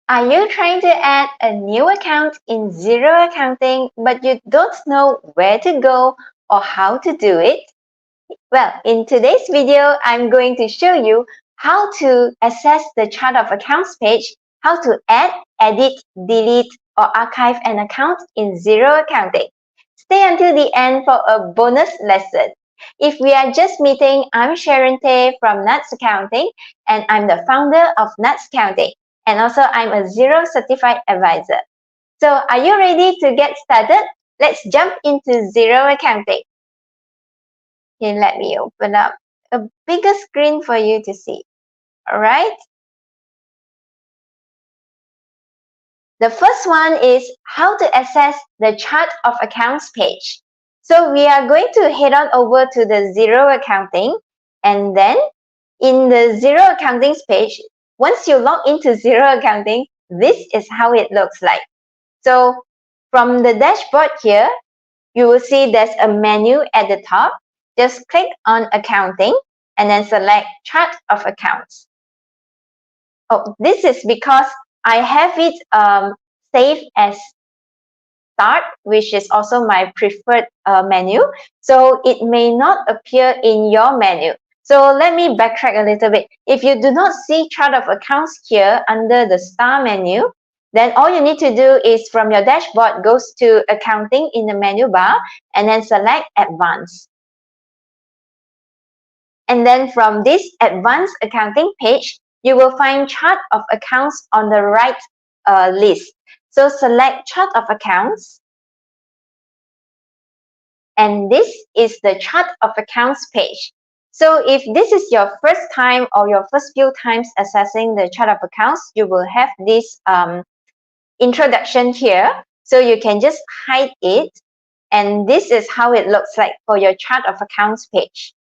Are you trying to add a new account in Xero accounting, but you don't know where to go or how to do it? Well, in today's video, I'm going to show you how to access the chart of accounts page, how to add, edit, delete, or archive an account in Xero accounting. Stay until the end for a bonus lesson. If we are just meeting, I'm Sharon Tay from Nuts Accounting, and I'm the founder of Nuts Accounting. And also, I'm a Xero certified advisor. So, are you ready to get started? Let's jump into Xero accounting. Here, let me open up a bigger screen for you to see. All right. The first one is how to access the chart of accounts page. So we are going to head on over to the Xero accounting, and then in the Xero accounting page, once you log into Xero accounting, this is how it looks like. So from the dashboard here, you will see there's a menu at the top. Just click on accounting and then select chart of accounts. Oh, this is because I have it saved as start, which is also my preferred menu. So it may not appear in your menu. So let me backtrack a little bit. If you do not see chart of accounts here under the star menu, then all you need to do is from your dashboard goes to accounting in the menu bar and then select advanced. And then from this advanced accounting page, you will find chart of accounts on the right list. So select chart of accounts. And this is the chart of accounts page. So if this is your first time or your first few times accessing the chart of accounts, you will have this introduction here. So you can just hide it. And this is how it looks like for your chart of accounts page.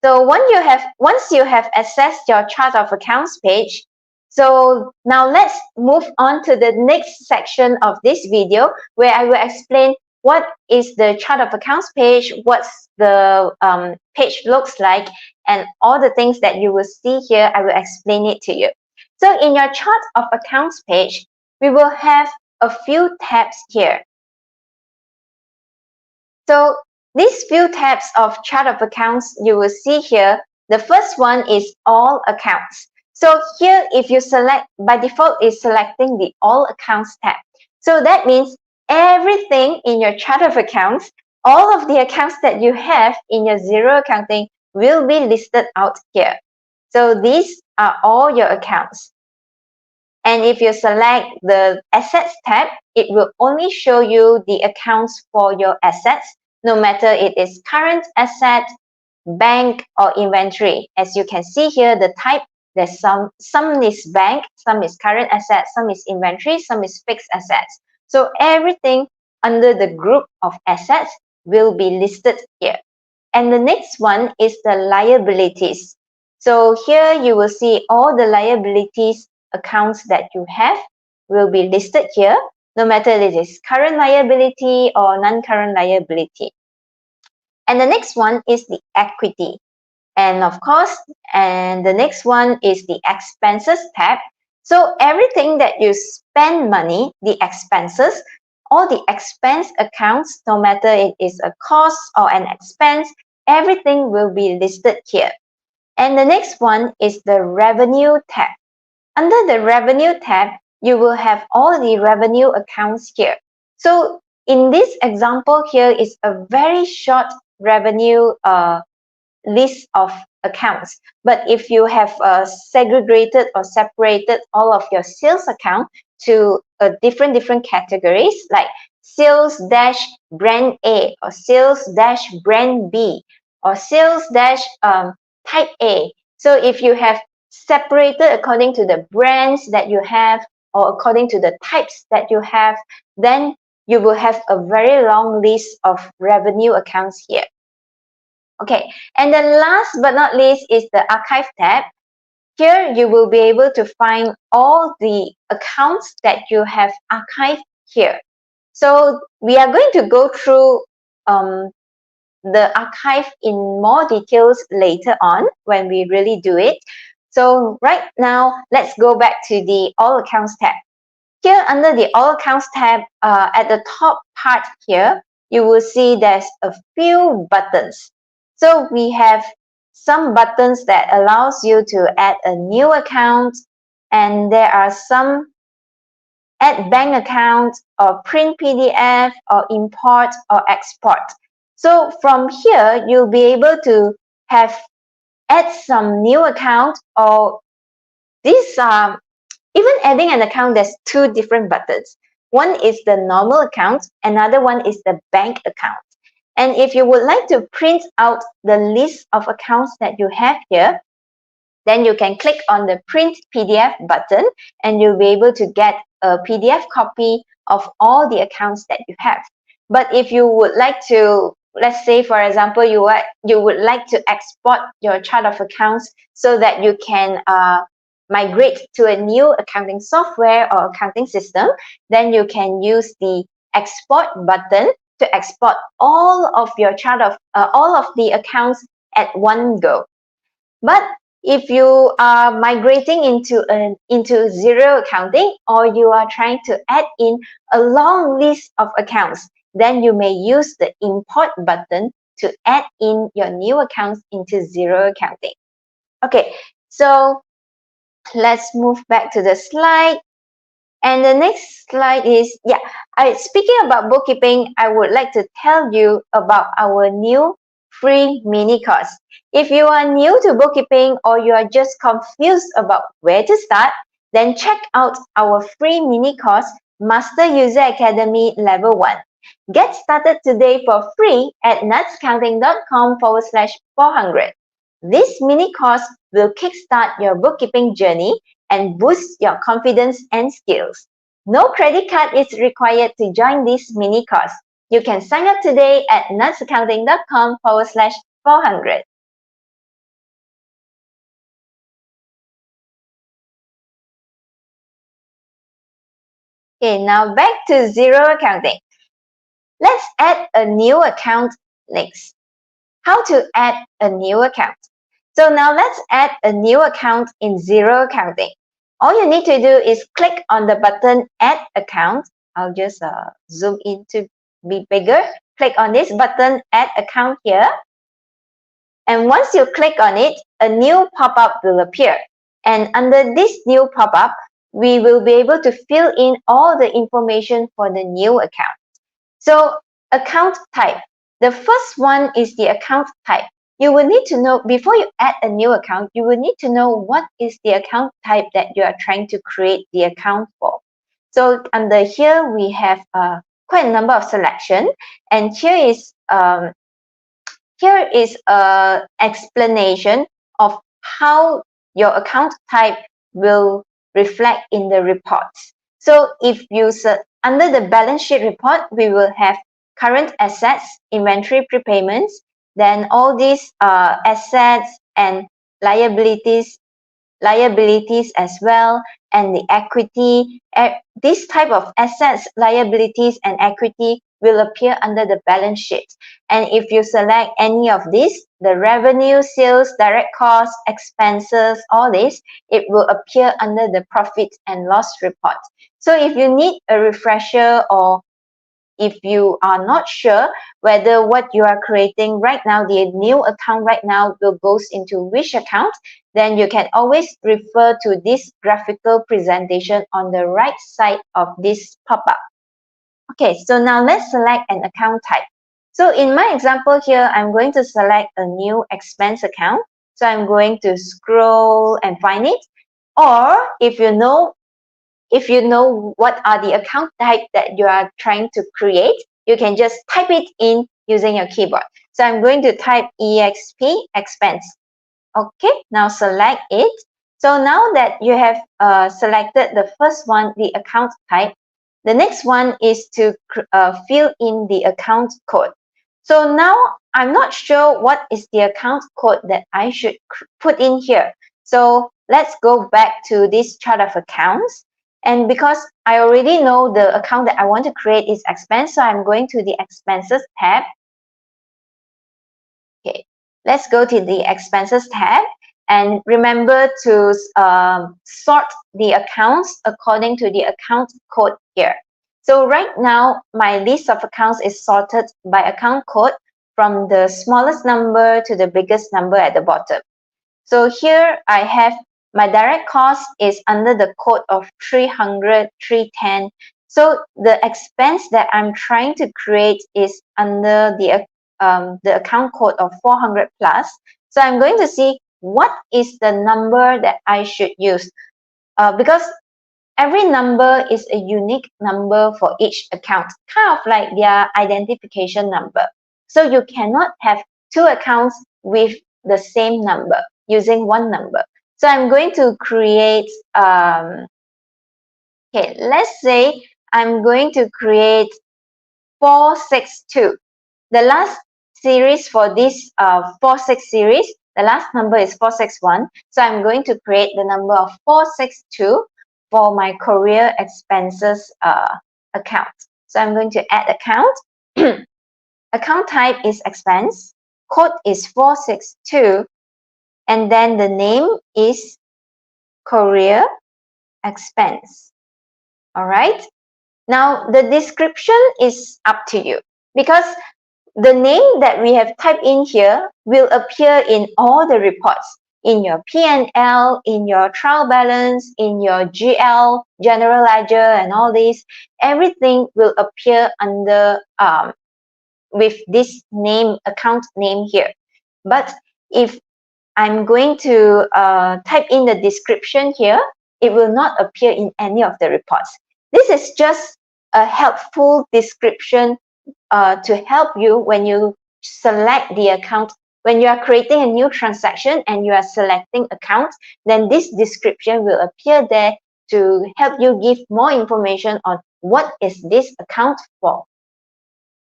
So once you have accessed your chart of accounts page, so now let's move on to the next section of this video where I will explain what is the chart of accounts page, what's the page looks like, and all the things that you will see here, I will explain it to you. So in your chart of accounts page, we will have a few tabs here. So these few tabs of chart of accounts you will see here, the first one is all accounts. So here, if you select, by default is selecting the all accounts tab. So that means everything in your chart of accounts, all of the accounts that you have in your Xero accounting will be listed out here. So these are all your accounts. And if you select the assets tab, it will only show you the accounts for your assets, no matter it is current asset, bank, or inventory. As you can see here, the type, there's some is bank, some is current asset, some is inventory, some is fixed assets. So everything under the group of assets will be listed here. And the next one is the liabilities. So here you will see all the liabilities accounts that you have will be listed here, no matter it is current liability or non-current liability. And the next one is the equity. And of course, and the next one is the expenses tab. So everything that you spend money, the expenses, all the expense accounts, no matter it is a cost or an expense, everything will be listed here. And the next one is the revenue tab. Under the revenue tab, you will have all the revenue accounts here. So in this example here is a very short revenue list of accounts. But if you have segregated or separated all of your sales account to different categories like sales dash brand A or sales dash brand B or sales dash type A. So if you have separated according to the brands that you have or according to the types that you have, then you will have a very long list of revenue accounts here. Okay, and then last but not least is the archive tab. Here you will be able to find all the accounts that you have archived here. So we are going to go through the archive in more details later on when we really do it. So right now, let's go back to the All Accounts tab. Here under the All Accounts tab, at the top part here, you will see there's a few buttons. So we have some buttons that allows you to add a new account, and there are some add bank account or print PDF or import or export. So from here, you'll be able to add some new account, or these are even adding an account. There's two different buttons. One is the normal account, another one is the bank account. And if you would like to print out the list of accounts that you have here, then you can click on the print PDF button and you'll be able to get a PDF copy of all the accounts that you have. But if you would like to, let's say for example, you would like to export your chart of accounts so that you can migrate to a new accounting software or accounting system, then you can use the export button to export all of your all of the accounts at one go. But if you are migrating into Xero accounting, or you are trying to add in a long list of accounts, then you may use the import button to add in your new accounts into Xero accounting. Okay, so let's move back to the slide. And the next slide is, speaking about bookkeeping, I would like to tell you about our new free mini course. If you are new to bookkeeping or you are just confused about where to start, then check out our free mini course, Master User Academy Level 1. Get started today for free at nutsaccounting.com/400. This mini course will kickstart your bookkeeping journey and boost your confidence and skills. No credit card is required to join this mini course. You can sign up today at nutsaccounting.com/400. Okay, now back to Xero accounting. Let's add a new account next. How to add a new account? So now let's add a new account in Xero accounting. All you need to do is click on the button Add Account. I'll just zoom in to be bigger. Click on this button Add Account here. And once you click on it, a new pop-up will appear. And under this new pop-up, we will be able to fill in all the information for the new account. So account type. The first one is the account type. You will need to know, before you add a new account, you will need to know what is the account type that you are trying to create the account for. So under here, we have quite a number of selection, and here is an explanation of how your account type will reflect in the reports. So if you under the balance sheet report, we will have current assets, inventory prepayments, then all these assets and liabilities as well, and the equity. This type of assets, liabilities, and equity will appear under the balance sheet. And if you select any of these, the revenue, sales, direct costs, expenses, all this, it will appear under the profit and loss report. So if you need a refresher, or if you are not sure whether what you are creating right now, the new account right now, will goes into which account, then you can always refer to this graphical presentation on the right side of this pop-up. Okay, so now let's select an account type. So in my example here, I'm going to select a new expense account. So I'm going to scroll and find it. Or if you know what are the account type that you are trying to create, you can just type it in using your keyboard. So I'm going to type EXP, expense. Okay, now select it. So now that you have selected the first one, the account type, the next one is to fill in the account code. So now I'm not sure what is the account code that I should put in here. So let's go back to this chart of accounts. And because I already know the account that I want to create is expense, so I'm going to the expenses tab. let's go to the expenses tab, and remember to sort the accounts according to the account code here. So right now, my list of accounts is sorted by account code from the smallest number to the biggest number at the bottom. So here I have my direct cost is under the code of 300, 310. So the expense that I'm trying to create is under the account code of 400 plus. So I'm going to see what is the number that I should use, because every number is a unique number for each account, kind of like their identification number. So you cannot have two accounts with the same number using one number. So I'm going to create, okay, let's say I'm going to create 462. The last series for this 46 series, the last number is 461. So I'm going to create the number of 462 for my courier expenses account. So I'm going to add account. Account type is expense. Code is 462. And then the name is courier expense. All right. Now the description is up to you, because the name that we have typed in here will appear in all the reports, in your P&L, in your trial balance, in your GL, general ledger, and all these. Everything will appear under with this name, account name here. But if I'm going to type in the description here, it will not appear in any of the reports. This is just a helpful description to help you when you select the account. When you are creating a new transaction and you are selecting accounts, then this description will appear there to help you give more information on what is this account for.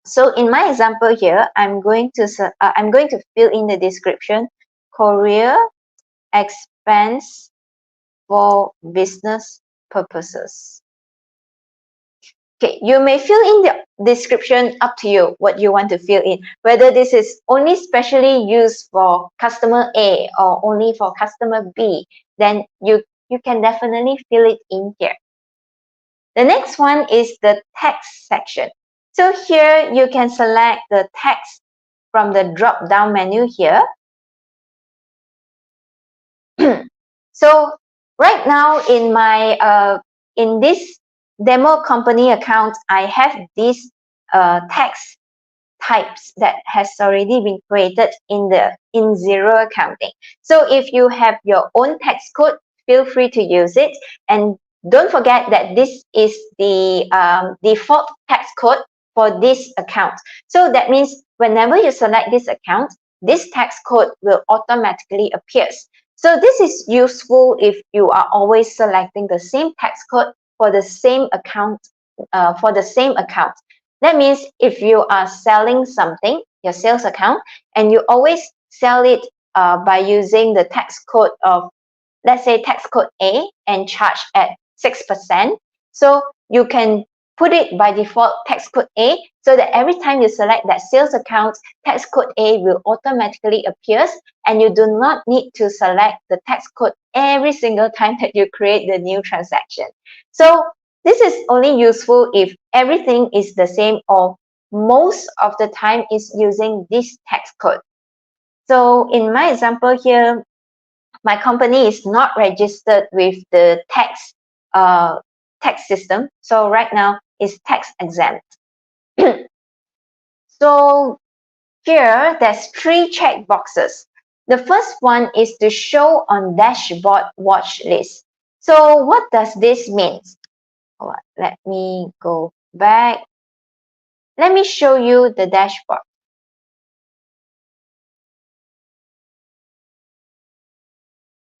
So in my example here, I'm going to fill in the description: courier expense for business purposes. Okay, you may fill in the description, up to you what you want to fill in, whether this is only specially used for customer A or only for customer B, then you can definitely fill it in here. The next one is the text section. So here you can select the text from the drop down menu here. So right now in my in this demo company account, I have these text types that has already been created in Xero accounting. So if you have your own text code, feel free to use it, and don't forget that this is the default text code for this account. So that means whenever you select this account, this text code will automatically appear. So this is useful if you are always selecting the same text code for the same account. That means if you are selling something, your sales account, and you always sell it by using the text code of, let's say, text code A, and charge at 6%. So you can put it by default text code A, so that every time you select that sales account, text code A will automatically appear, and you do not need to select the text code every single time that you create the new transaction. So this is only useful if everything is the same, or most of the time is using this text code. So in my example here, my company is not registered with the tax system. So right now it's tax exempt. So here there's 3 check boxes. The first one is to show on dashboard watch list. So what does this mean? Let me go back. Let me show you the dashboard.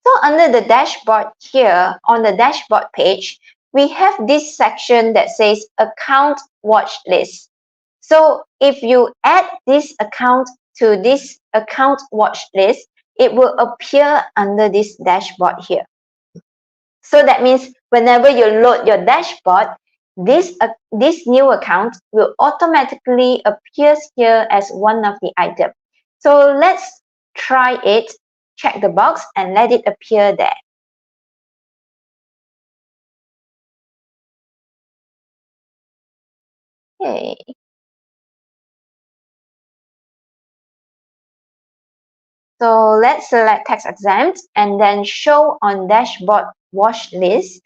So under the dashboard here, on the dashboard page, we have this section that says account watch list. So if you add this account to this account watch list, it will appear under this dashboard here. So that means whenever you load your dashboard, this new account will automatically appear here as one of the items. So let's try it, check the box and let it appear there. Okay. So let's select tax exempt and then show on dashboard watch list.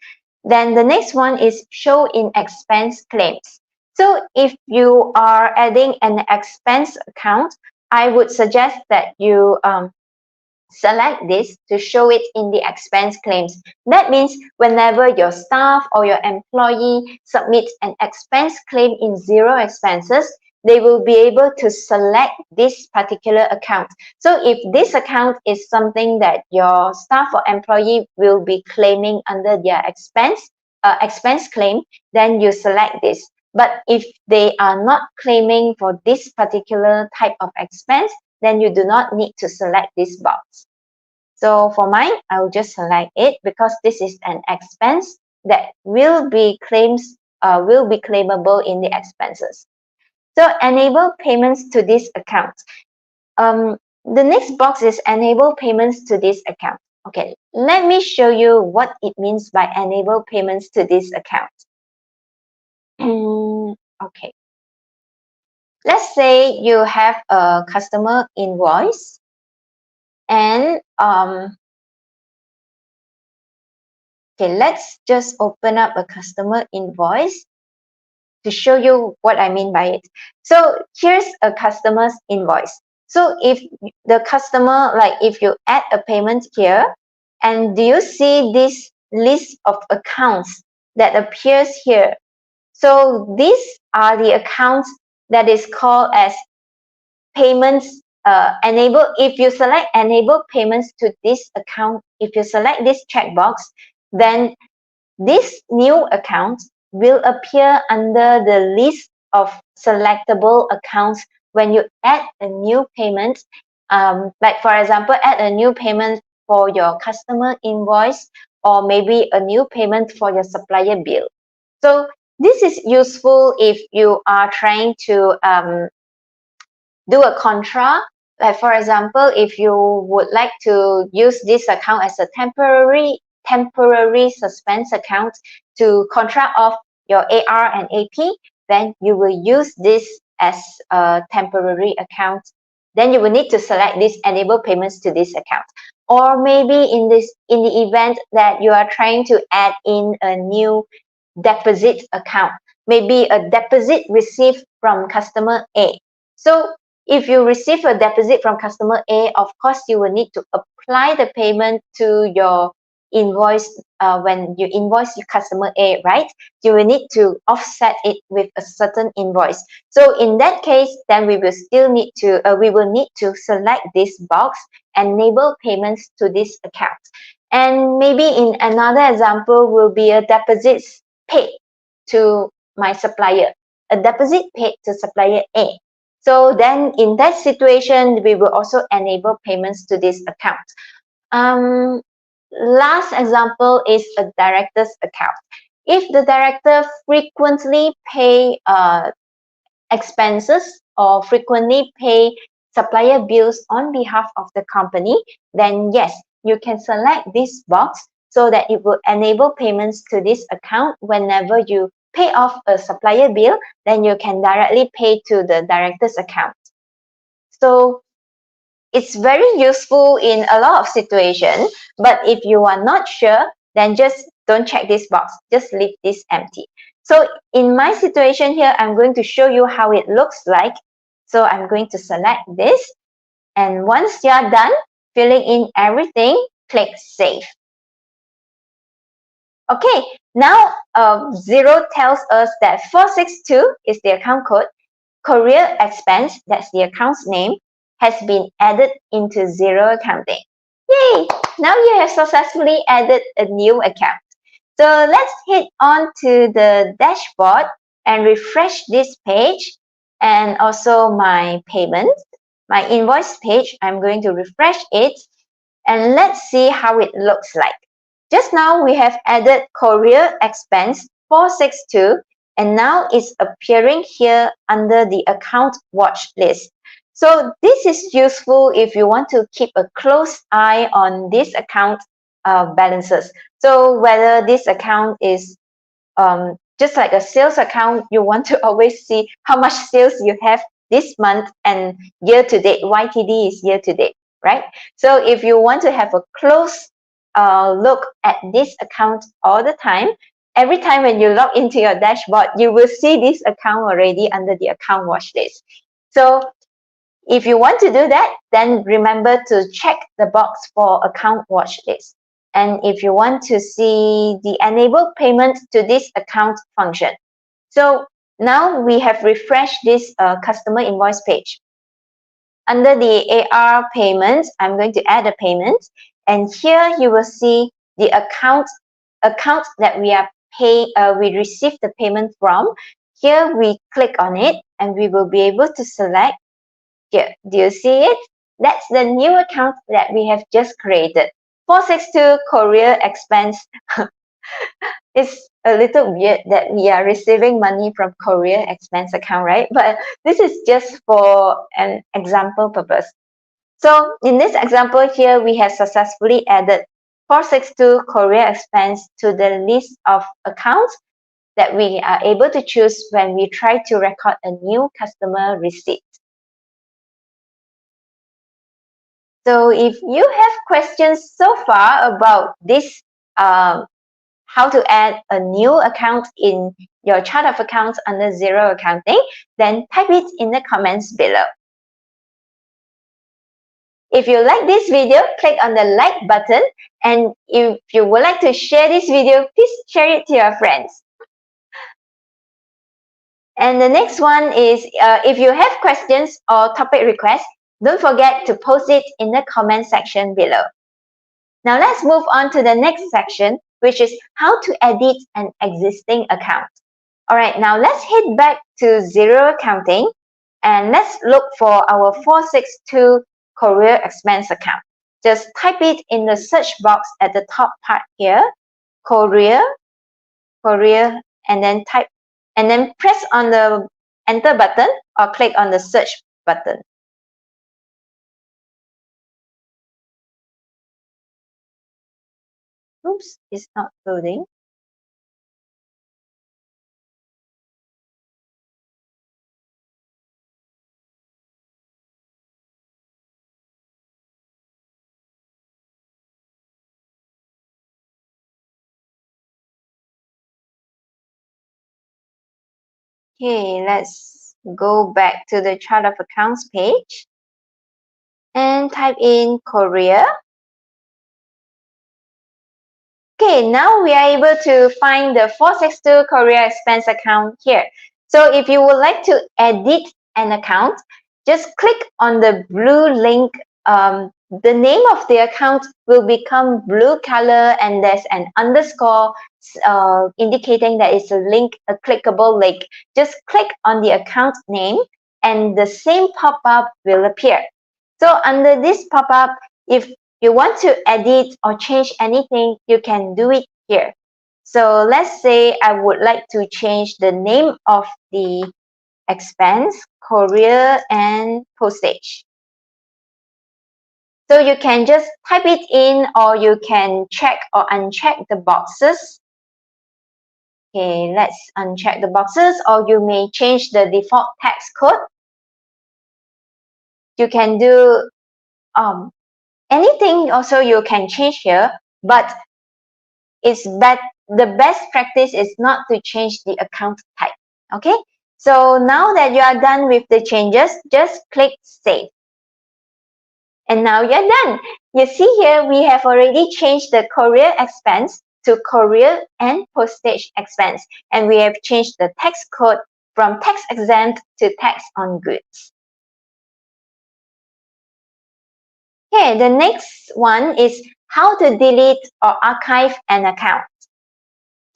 Then the next one is show in expense claims. So if you are adding an expense account, I would suggest that you select this to show it in the expense claims. That means whenever your staff or your employee submits an expense claim in Xero expenses, they will be able to select this particular account. So if this account is something that your staff or employee will be claiming under their expense claim, then you select this. But if they are not claiming for this particular type of expense, then you do not need to select this box. So for mine, I will just select it because this is an expense that will be claimable in the expenses. So enable payments to this account. The next box is enable payments to this account. Okay, let me show you what it means by enable payments to this account. Okay. Let's say you have a customer invoice and okay, let's just open up a customer invoice to show you what I mean by it. So here's a customer's invoice. So if the customer, like if you add a payment here, and do you see this list of accounts that appears here? So these are the accounts that is called as payments enable. If you select enable payments to this account, if you select this checkbox, then this new account will appear under the list of selectable accounts when you add a new payment. Like for example, add a new payment for your customer invoice or maybe a new payment for your supplier bill. So this is useful if you are trying to do a contra. Like for example, if you would like to use this account as a temporary suspense account to contra off your AR and AP, then you will use this as a temporary account. Then you will need to select this enable payments to this account. Or maybe in the event that you are trying to add in a new deposit account, maybe a deposit received from customer A. So if you receive a deposit from customer A, of course, you will need to apply the payment to your invoice when you invoice your customer A, right? You will need to offset it with a certain invoice. So in that case, then we will need to select this box, enable payments to this account. And maybe in another example will be a deposit paid to my supplier, a deposit paid to supplier A. So then in that situation, we will also enable payments to this account. Last example is a director's account. If the director frequently pay expenses or frequently pay supplier bills on behalf of the company, then yes, you can select this box so that it will enable payments to this account whenever you pay off a supplier bill, then you can directly pay to the director's account. So it's very useful in a lot of situations, but if you are not sure, then just don't check this box, just leave this empty. So in my situation here, I'm going to show you how it looks like. So I'm going to select this, and once you're done filling in everything, click Save. Okay, now Xero tells us that 462 is the account code, courier expense, that's the account's name, has been added into Xero accounting. Yay! Now you have successfully added a new account. So let's head on to the dashboard and refresh this page and also my payment, my invoice page. I'm going to refresh it and let's see how it looks like. Just now we have added courier expense 462 and now it's appearing here under the account watch list. So this is useful if you want to keep a close eye on this account balances. So whether this account is just like a sales account, you want to always see how much sales you have this month and year to date. YTD is year to date, right? So if you want to have a close look at this account all the time, every time when you log into your dashboard, you will see this account already under the account watch list. So if you want to do that, then remember to check the box for account watch list. And if you want to see the enable payment to this account function. So now we have refreshed this customer invoice page. Under the AR payments, I'm going to add a payment. And here you will see the account that we are we received the payment from. Here we click on it and we will be able to select. Here, do you see it? That's the new account that we have just created. 462 Courier Expense. It's a little weird that we are receiving money from Courier Expense account, right? But this is just for an example purpose. So in this example here, we have successfully added 462 Courier Expense to the list of accounts that we are able to choose when we try to record a new customer receipt. So if you have questions so far about this, how to add a new account in your chart of accounts under Xero accounting, then type it in the comments below. If you like this video, click on the like button. And if you would like to share this video, please share it to your friends. And the next one is, if you have questions or topic requests, don't forget to post it in the comment section below. Now let's move on to the next section, which is how to edit an existing account. All right, now let's head back to Xero accounting and let's look for our 462 Courier Expense account. Just type it in the search box at the top part here, Courier, and then type, and then press on the enter button or click on the search button. Oops, it's not loading. Okay, let's go back to the chart of accounts page and type in Korea. Okay, now we are able to find the 462 Korea expense account here. So if you would like to edit an account, just click on the blue link. The name of the account will become blue color and there's an underscore indicating that it's a link, a clickable link. Just click on the account name and the same pop-up will appear. So under this pop-up, if you want to edit or change anything, you can do it here. So let's say I would like to change the name of the expense, courier and postage. So you can just type it in or you can check or uncheck the boxes. Okay, let's uncheck the boxes or you may change the default tax code. You can do anything also you can change here, but the best practice is not to change the account type. Okay, so now that you are done with the changes, just click save. And now you're done. You see here, we have already changed the courier expense to courier and postage expense. And we have changed the tax code from tax exempt to tax on goods. Okay, the next one is how to delete or archive an account.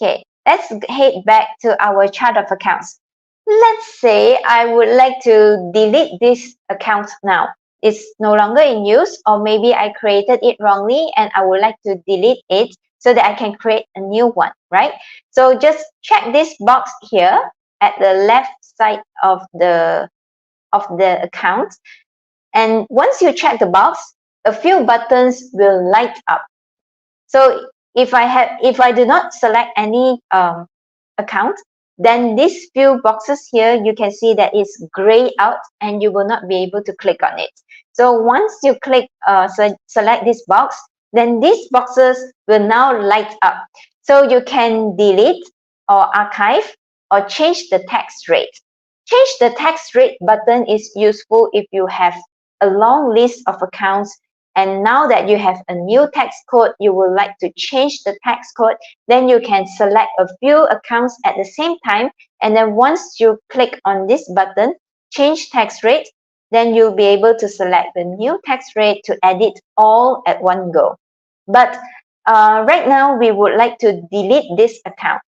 Okay, let's head back to our chart of accounts. Let's say I would like to delete this account now. It's no longer in use, or maybe I created it wrongly and I would like to delete it so that I can create a new one, right? So just check this box here at the left side of the account. And once you check the box, a few buttons will light up. So if I do not select any account, then these few boxes here, you can see that it's gray out and you will not be able to click on it. So once you click select this box, then these boxes will now light up. So you can delete or archive or change the tax rate. Change the tax rate button is useful if you have a long list of accounts, and now that you have a new tax code, you would like to change the tax code, then you can select a few accounts at the same time. And then once you click on this button, change tax rate, then you'll be able to select the new tax rate to edit all at one go. But right now, we would like to delete this account.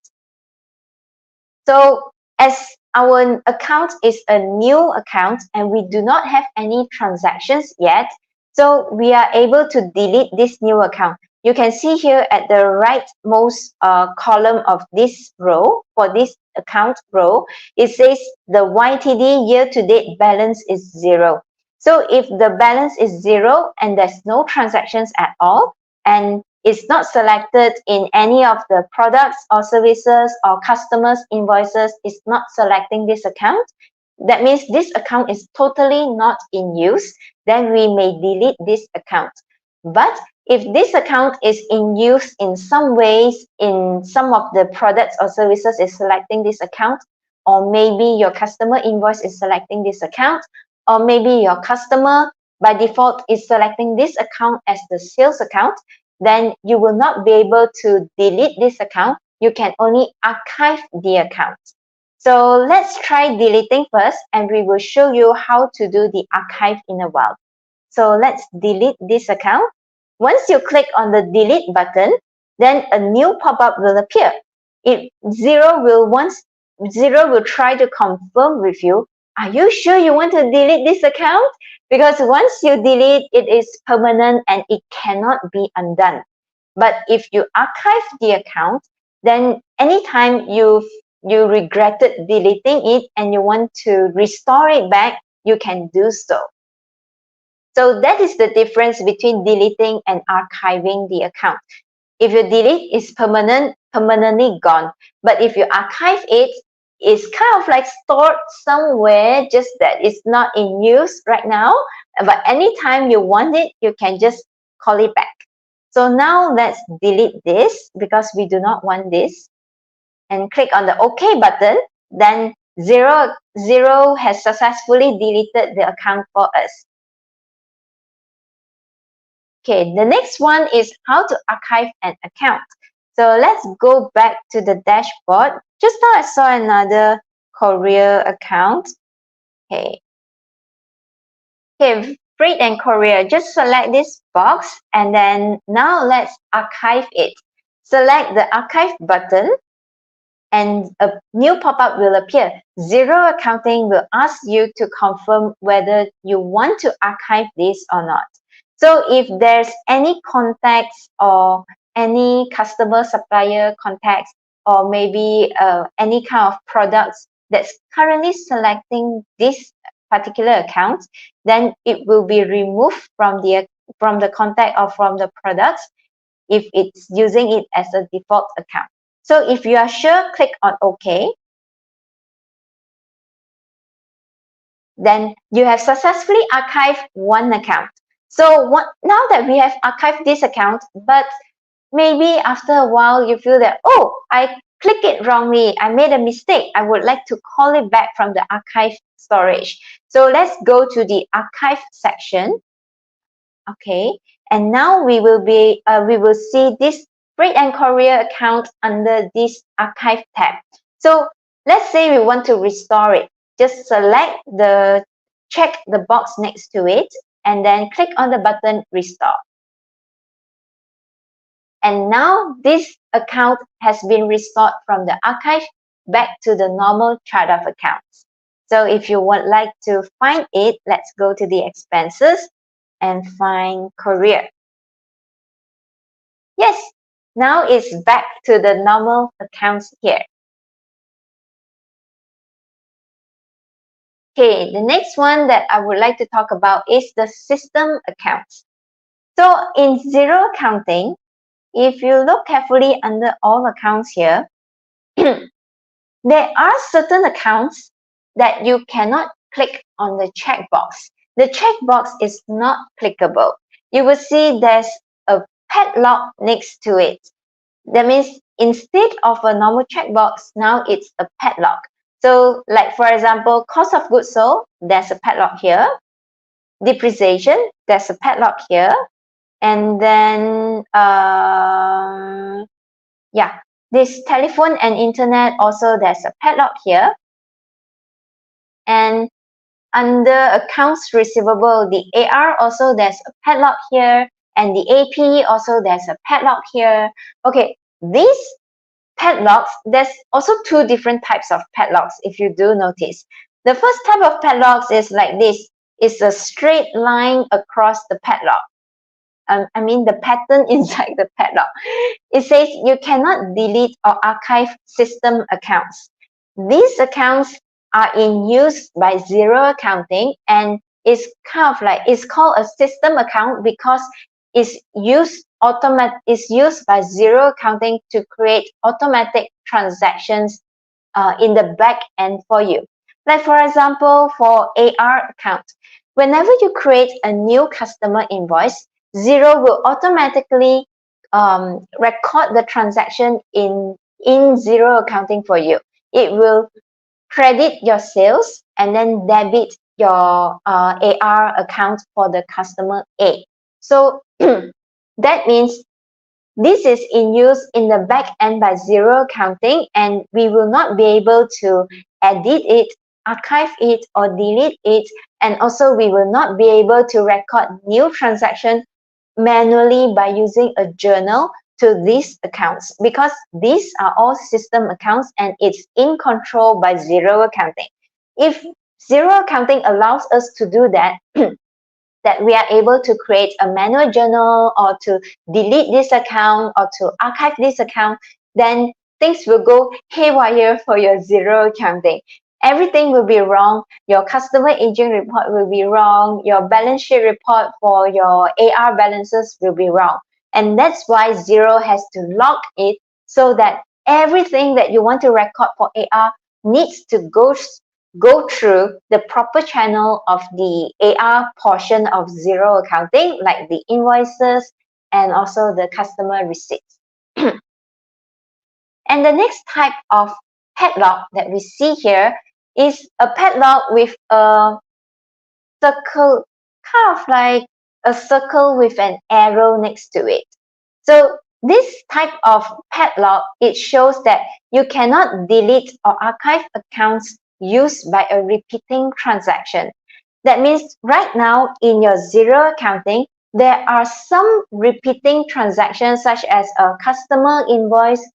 So as our account is a new account and we do not have any transactions yet, so we are able to delete this new account. You can see here at the rightmost column of this row, for this account row, it says the YTD year-to-date balance is 0. So if the balance is 0 and there's no transactions at all, and it's not selected in any of the products or services or customers invoices, it's not selecting this account, that means this account is totally not in use, then we may delete this account. But if this account is in use in some ways, in some of the products or services is selecting this account, or maybe your customer invoice is selecting this account, or maybe your customer by default is selecting this account as the sales account, then you will not be able to delete this account. You can only archive the account. So let's try deleting first, and we will show you how to do the archive in a while. So let's delete this account. Once you click on the delete button, then a new pop-up will appear. Xero will try to confirm with you, are you sure you want to delete this account? Because once you delete, it is permanent and it cannot be undone. But if you archive the account, then anytime you regretted deleting it and you want to restore it back, you can do so. So that is the difference between deleting and archiving the account. If you delete, it's permanently gone. But if you archive it, it's kind of like stored somewhere, just that it's not in use right now. But anytime you want it, you can just call it back. So now let's delete this because we do not want this. And click on the OK button. Then Xero has successfully deleted the account for us. Okay, the next one is how to archive an account. So let's go back to the dashboard. Just now I saw another courier account. Okay, freight and courier. Just select this box and then now let's archive it. Select the archive button and a new pop-up will appear. Xero Accounting will ask you to confirm whether you want to archive this or not. So if there's any contacts or any customer supplier contacts or maybe any kind of products that's currently selecting this particular account, then it will be removed from the contact or from the products if it's using it as a default account. So if you are sure, click on OK. Then you have successfully archived one account. So now that we have archived this account, but maybe after a while you feel that, oh, I clicked it wrongly, I made a mistake, I would like to call it back from the archive storage. So let's go to the archive section. Okay, and now we will see this freight and courier account under this archive tab. So let's say we want to restore it. Just check the box next to it and then click on the button restore. And now this account has been restored from the archive back to the normal chart of accounts. So if you would like to find it, let's go to the expenses and find courier. Yes, now it's back to the normal accounts here. Okay, the next one that I would like to talk about is the system accounts. So in Xero accounting, if you look carefully under all accounts here, there are certain accounts that you cannot click on the checkbox. The checkbox is not clickable. You will see there's a padlock next to it. That means instead of a normal checkbox, now it's a padlock. So like for example, cost of goods sold, there's a padlock here. Depreciation, there's a padlock here. And then, yeah, this telephone and internet, also there's a padlock here. And under accounts receivable, the AR also there's a padlock here. And the AP also there's a padlock here. Okay, these padlocks, there's also two different types of padlocks if you do notice. The first type of padlocks is like this. It's a straight line across the padlock. I mean the pattern inside the padlock. It says you cannot delete or archive system accounts. These accounts are in use by Xero accounting, and it's kind of like it's called a system account because it's used by Xero accounting to create automatic transactions in the back end for you. Like for example, for AR account, whenever you create a new customer invoice, Xero will automatically record the transaction in Xero accounting for you. It will credit your sales and then debit your AR account for the customer A. So that means this is in use in the back end by Xero accounting, and we will not be able to edit it, archive it, or delete it. And also we will not be able to record new transaction manually by using a journal to these accounts, because these are all system accounts and it's in control by Xero accounting. If Xero accounting allows us to do that, that we are able to create a manual journal or to delete this account or to archive this account, then things will go haywire for your Xero accounting. Everything will be wrong. Your customer aging report will be wrong. Your balance sheet report for your AR balances will be wrong. And that's why Xero has to log it so that everything that you want to record for AR needs to go through the proper channel of the AR portion of Xero accounting, like the invoices and also the customer receipts. And the next type of padlock that we see here is a padlock with a circle, kind of like a circle with an arrow next to it. So this type of padlock, it shows that you cannot delete or archive accounts used by a repeating transaction. That means right now in your Xero accounting, there are some repeating transactions such as a customer invoice,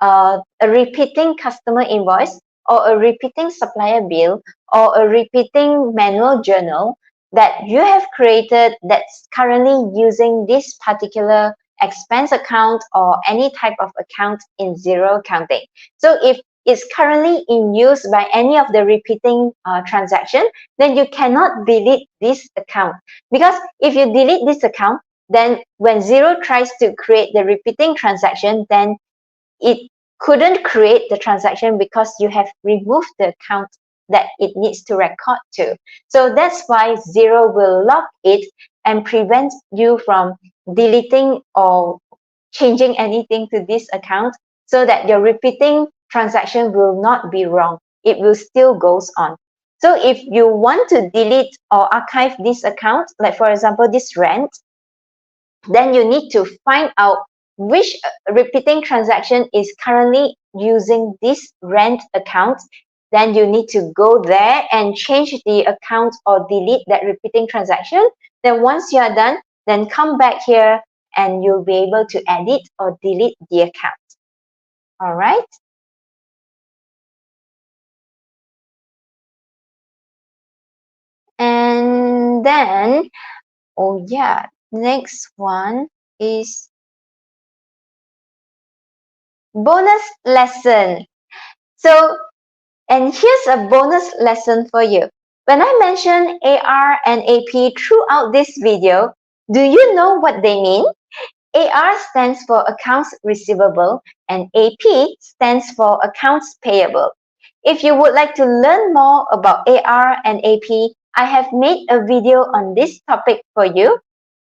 a repeating customer invoice, or a repeating supplier bill, or a repeating manual journal that you have created that's currently using this particular expense account or any type of account in Xero accounting. So if it's currently in use by any of the repeating transaction, then you cannot delete this account. Because if you delete this account, then when Xero tries to create the repeating transaction, then it couldn't create the transaction because you have removed the account that it needs to record to. So that's why Xero will lock it and prevent you from deleting or changing anything to this account, so that your repeating transaction will not be wrong. It will still goes on. So if you want to delete or archive this account, like for example, this rent, then you need to find out which repeating transaction is currently using this rent account. Then you need to go there and change the account or delete that repeating transaction. Then once you are done, then come back here and you'll be able to edit or delete the account. All right. And then, oh yeah, next one is bonus lesson. So, and here's a bonus lesson for you. When I mention AR and AP throughout this video, do you know what they mean? AR stands for accounts receivable and AP stands for accounts payable. If you would like to learn more about AR and AP, I have made a video on this topic for you,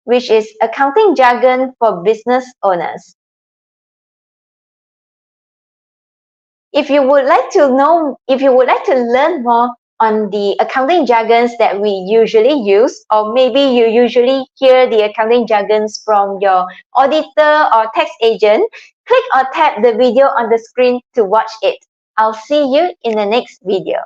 which is accounting jargon for business owners. If you would like to learn more on the accounting jargons that we usually use, or maybe you usually hear the accounting jargons from your auditor or tax agent, click or tap the video on the screen to watch it. I'll see you in the next video.